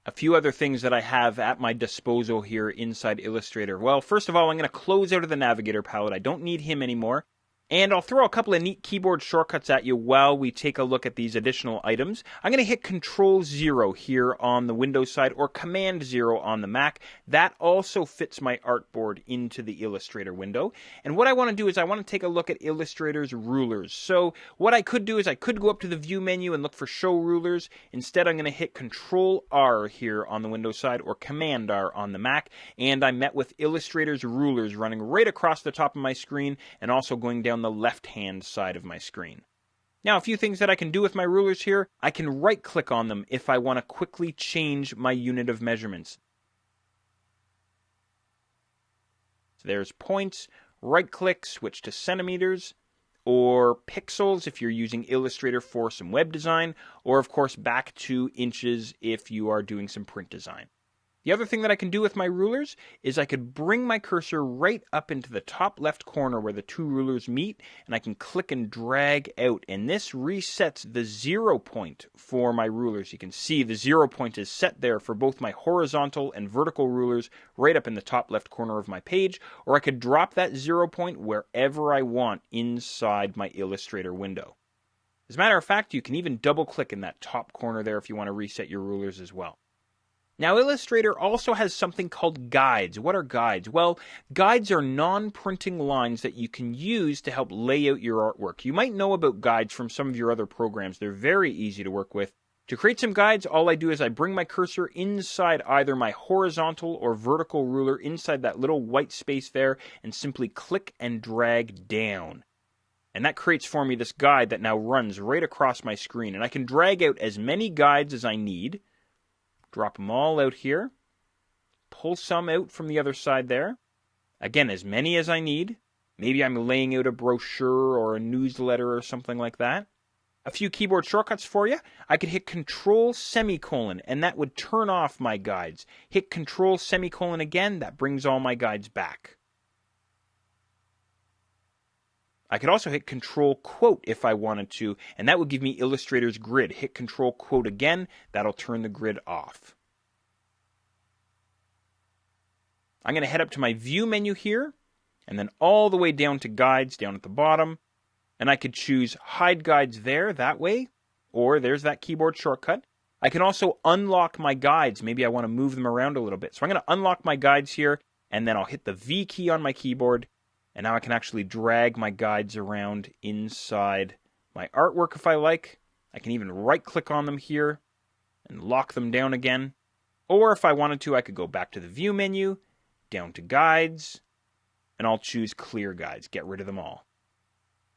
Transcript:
A few other things that I have at my disposal here inside Illustrator. Well, first of all, I'm going to close out of the Navigator palette. I don't need him anymore. And I'll throw a couple of neat keyboard shortcuts at you while we take a look at these additional items. I'm going to hit Control-0 here on the Windows side or Command-0 on the Mac. That also fits my artboard into the Illustrator window. And what I want to do is I want to take a look at Illustrator's rulers. So what I could do is I could go up to the View menu and look for Show Rulers. Instead, I'm going to hit Control-R here on the Windows side or Command-R on the Mac. And I'm met with Illustrator's rulers running right across the top of my screen and also going down the left-hand side of my screen. Now, a few things that I can do with my rulers here. I can right-click on them if I want to quickly change my unit of measurements. So there's points, right-click, switch to centimeters, or pixels if you're using Illustrator for some web design, or of course back to inches if you are doing some print design. The other thing that I can do with my rulers is I could bring my cursor right up into the top left corner where the two rulers meet, and I can click and drag out, and this resets the 0 point for my rulers. You can see the 0 point is set there for both my horizontal and vertical rulers right up in the top left corner of my page, or I could drop that 0 point wherever I want inside my Illustrator window. As a matter of fact, you can even double click in that top corner there if you want to reset your rulers as well. Now, Illustrator also has something called guides. What are guides? Well, guides are non-printing lines that you can use to help lay out your artwork. You might know about guides from some of your other programs. They're very easy to work with. To create some guides, all I do is I bring my cursor inside either my horizontal or vertical ruler, inside that little white space there, and simply click and drag down. And that creates for me this guide that now runs right across my screen. And I can drag out as many guides as I need. Drop them all out here. Pull some out from the other side there. Again, as many as I need. Maybe I'm laying out a brochure or a newsletter or something like that. A few keyboard shortcuts for you. I could hit Control semicolon, and that would turn off my guides. Hit Control semicolon again, that brings all my guides back. I could also hit Control Quote if I wanted to, and that would give me Illustrator's grid. Hit Control Quote again, that'll turn the grid off. I'm going to head up to my View menu here, and then all the way down to Guides down at the bottom, and I could choose Hide Guides there, that way, or there's that keyboard shortcut. I can also unlock my guides. Maybe I want to move them around a little bit. So I'm going to unlock my guides here, and then I'll hit the V key on my keyboard, and now I can actually drag my guides around inside my artwork if I like. I can even right-click on them here and lock them down again. Or if I wanted to, I could go back to the View menu, down to Guides, and I'll choose Clear Guides. Get rid of them all.